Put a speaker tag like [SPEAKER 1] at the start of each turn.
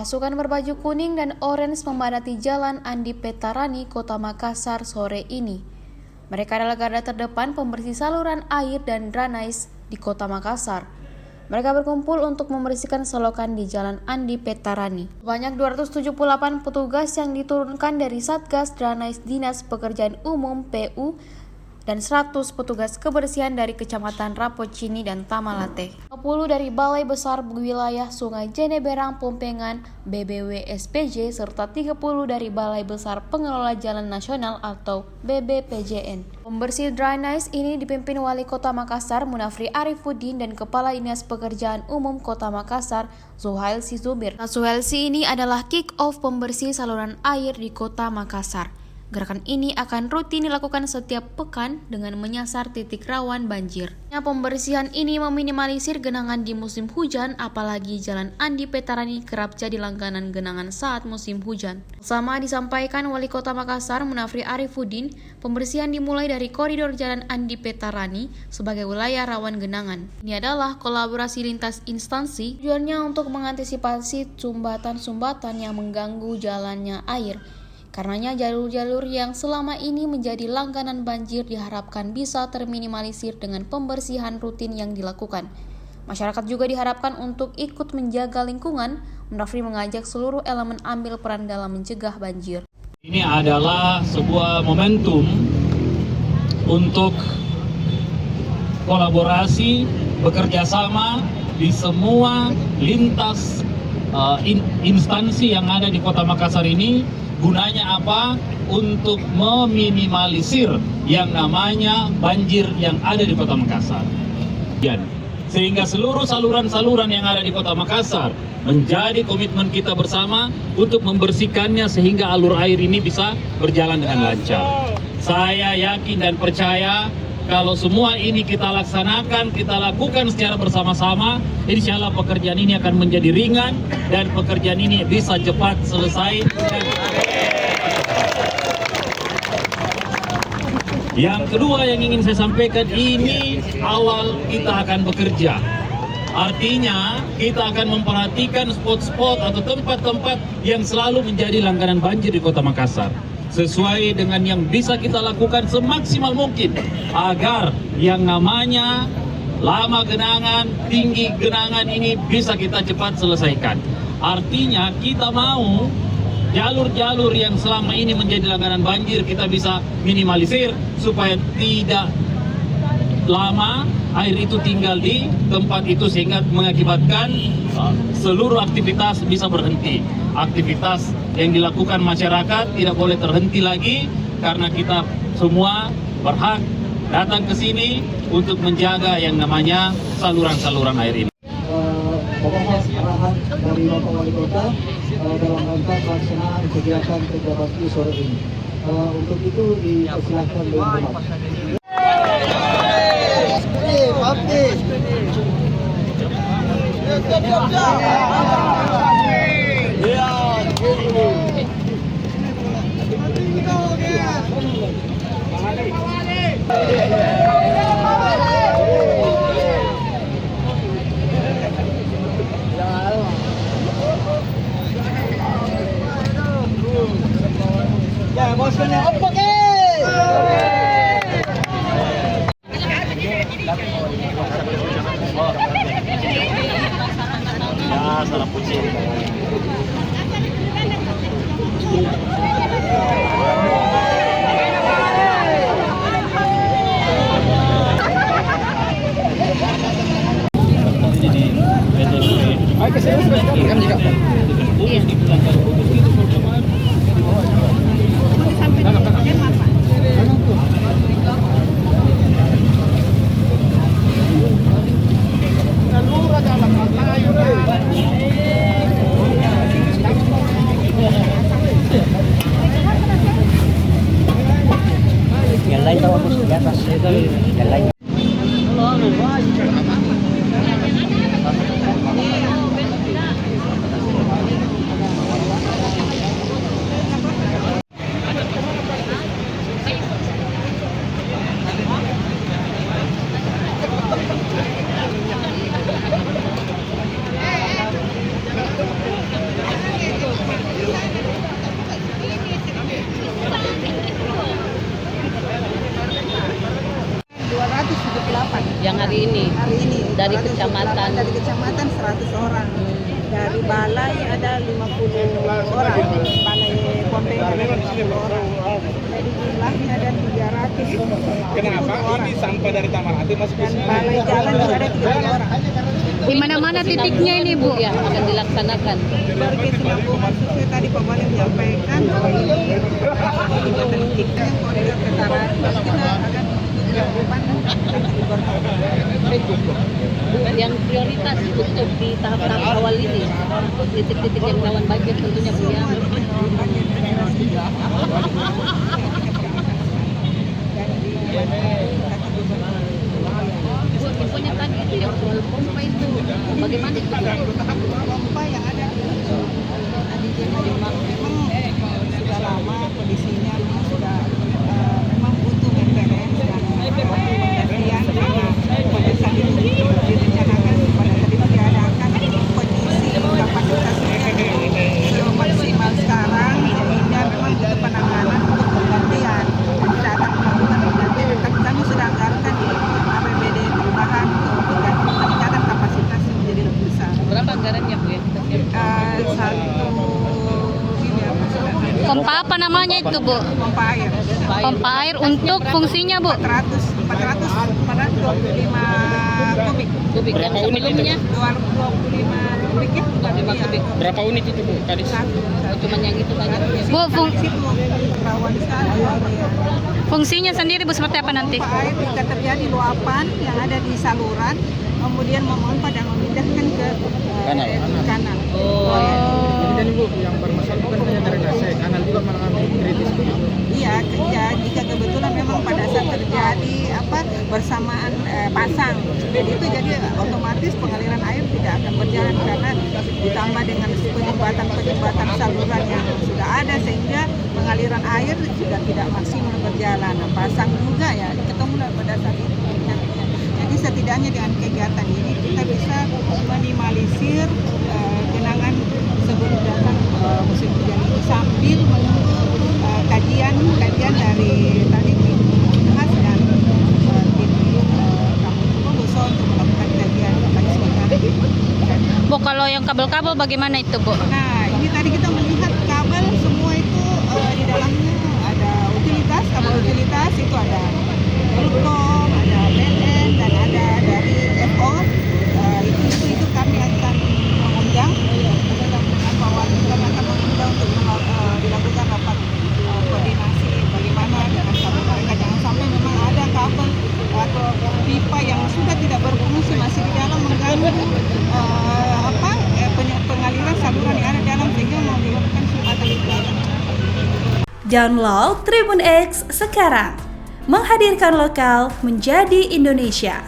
[SPEAKER 1] Pasukan berbaju kuning dan orange memadati Jalan Andi Petarani, Kota Makassar sore ini. Mereka adalah garda terdepan pembersih saluran air dan drainase di Kota Makassar. Mereka berkumpul untuk membersihkan selokan di Jalan Andi Petarani. Banyak 278 petugas yang diturunkan dari Satgas Drainase Dinas Pekerjaan Umum (PU) dan 100 petugas kebersihan dari Kecamatan Rapocini dan Tamalate. 20 dari Balai Besar Wilayah Sungai Jeneberang Pompengan (BBW SPJ) serta 30 dari Balai Besar Pengelola Jalan Nasional atau BBPJN. Pembersih drainase ini dipimpin Wali Kota Makassar Munafri Arifuddin dan Kepala Dinas Pekerjaan Umum Kota Makassar Zuhailsi Zubir. Zuhailsi ini adalah kick-off pembersih saluran air di Kota Makassar. Gerakan ini akan rutin dilakukan setiap pekan dengan menyasar titik rawan banjir. Pembersihan ini meminimalisir genangan di musim hujan, apalagi Jalan Andi Petarani kerap jadi langganan genangan saat musim hujan. Sama disampaikan Wali Kota Makassar Munafri Arifuddin, pembersihan dimulai dari koridor Jalan Andi Petarani sebagai wilayah rawan genangan. Ini adalah kolaborasi lintas instansi, tujuannya untuk mengantisipasi sumbatan-sumbatan yang mengganggu jalannya air. Karenanya jalur-jalur yang selama ini menjadi langganan banjir diharapkan bisa terminimalisir dengan pembersihan rutin yang dilakukan. Masyarakat juga diharapkan untuk ikut menjaga lingkungan. Munafri mengajak seluruh elemen ambil peran dalam mencegah banjir.
[SPEAKER 2] Ini adalah sebuah momentum untuk kolaborasi, bekerja sama di semua lintas instansi yang ada di Kota Makassar ini. Gunanya apa? Untuk meminimalisir yang namanya banjir yang ada di Kota Makassar. Sehingga seluruh saluran-saluran yang ada di Kota Makassar menjadi komitmen kita bersama untuk membersihkannya sehingga alur air ini bisa berjalan dengan lancar. Saya yakin dan percaya kalau semua ini kita laksanakan, kita lakukan secara bersama-sama, insya Allah pekerjaan ini akan menjadi ringan dan pekerjaan ini bisa cepat selesai. Yang kedua yang ingin saya sampaikan, ini awal kita akan bekerja. Artinya kita akan memperhatikan spot-spot atau tempat-tempat yang selalu menjadi langganan banjir di Kota Makassar. Sesuai dengan yang bisa kita lakukan semaksimal mungkin agar yang namanya lama genangan, tinggi genangan ini bisa kita cepat selesaikan. Artinya kita mau jalur-jalur yang selama ini menjadi langganan banjir kita bisa minimalisir supaya tidak lama air itu tinggal di tempat itu sehingga mengakibatkan seluruh aktivitas bisa berhenti. Aktivitas yang dilakukan masyarakat tidak boleh terhenti lagi karena kita semua berhak datang ke sini untuk menjaga yang namanya saluran-saluran air ini.
[SPEAKER 3] Pokoknya arahan dari Bapak Wali Kota dalam rangka pelaksanaan kegiatan kerja bakti sore ini. Untuk itu dipersilahkan dengan hormat. Ya, bosnya apa ke? Ya, salah pucing. Ayo ke sini, kan juga. Yang lain tahu bos di atas yang lain.
[SPEAKER 4] Yang hari ini dari
[SPEAKER 5] 100
[SPEAKER 4] kecamatan.
[SPEAKER 5] orang, dari kecamatan 100 orang. Dari balai ada 50 orang. Balai Pompeng ada 50 orang. Jadi jumlahnya ada 300.
[SPEAKER 6] Kenapa ini sampah dari Taman Hati masuk ke
[SPEAKER 5] Dan
[SPEAKER 6] sini?
[SPEAKER 5] balai jalan juga ada 30 orang.
[SPEAKER 7] Di mana-mana titiknya ini, Bu?
[SPEAKER 4] Ya, akan dilaksanakan.
[SPEAKER 5] Sebagai sinambungan sesuai tadi Pak Wali menyampaikan bahwa ini kegiatan kita yang koridor veteran kita akan dilakukan
[SPEAKER 4] Yang prioritas untuk di tahap-tahap awal ini, titik-titik yang rawan banjir tentunya Bu ya. Bu, infonya tadi itu yang soal pompa itu, bagaimana itu?
[SPEAKER 5] pompa yang ada di memang sudah lama kondisinya memang sudah memang butuh maintenance dan penggantian karena pada saat itu direncanakan pada saat itu diadakan kondisi kapasitasnya maksimal sekarang sehingga memang butuh penanganan untuk penggantian dan kita akan melakukan penggantian dan kami sudah anggarkan di APBD perubahan untuk peningkatan kapasitas yang menjadi lebih besar.
[SPEAKER 4] Berapa anggarannya Bu ya?
[SPEAKER 7] Pompa apa namanya itu, Bu?
[SPEAKER 5] Pompa air
[SPEAKER 7] Pompa air untuk fungsinya, Bu?
[SPEAKER 5] 425 kubik.
[SPEAKER 4] Kubik yang sebelumnya
[SPEAKER 5] 25 kubik ya?
[SPEAKER 4] 5 kubik.
[SPEAKER 6] Berapa unit itu Bu tadi?
[SPEAKER 4] Cuman yang itu banyak.
[SPEAKER 7] Bu,
[SPEAKER 5] Situ rawan sekali ya.
[SPEAKER 7] fungsinya sendiri, Bu, seperti apa nanti?
[SPEAKER 5] Pompa air jika terjadi luapan yang ada di saluran, kemudian memompa dan memindahkan ke kanal.
[SPEAKER 6] Jadi Bu, yang bermasalah bukan hanya drainase, kanal juga mengalami kritis.
[SPEAKER 5] Iya, jika kebetulan memang pada saat terjadi bersamaan pasang, jadi itu jadi otomatis pengaliran air tidak akan berjalan karena ditambah dengan penyumbatan saluran yang sudah ada sehingga pengaliran air juga tidak maksimal berjalan. Nah, pasang juga ya ketemu pada saat itu. Jadi setidaknya dengan kegiatan ini kita bisa minimalisir genangan sebelum datang musim hujan ini sambil menunggu kajian dari tadi tim khas dan tim kampung Buso untuk melakukan kajian
[SPEAKER 7] Bu, kalau yang kabel-kabel bagaimana itu, Bu?
[SPEAKER 5] Nah, ini tadi kita melihat kabel semua itu di dalamnya ada utilitas, kabel utilitas itu ada Telkom, ada PLN dan ada dari FO. Itu kami akan mengundang bahwa kami akan mengundang untuk dilakukan rapat koordinasi bagaimana dengan kabel mereka, jangan sampai memang ada kabel atau pipa yang sudah tidak berfungsi masih di dalam mengganggu pengaliran saluran yang ada di dalam sehingga menyebabkan sumbatan lingkungan.
[SPEAKER 8] Download Tribun X sekarang, menghadirkan lokal menjadi Indonesia.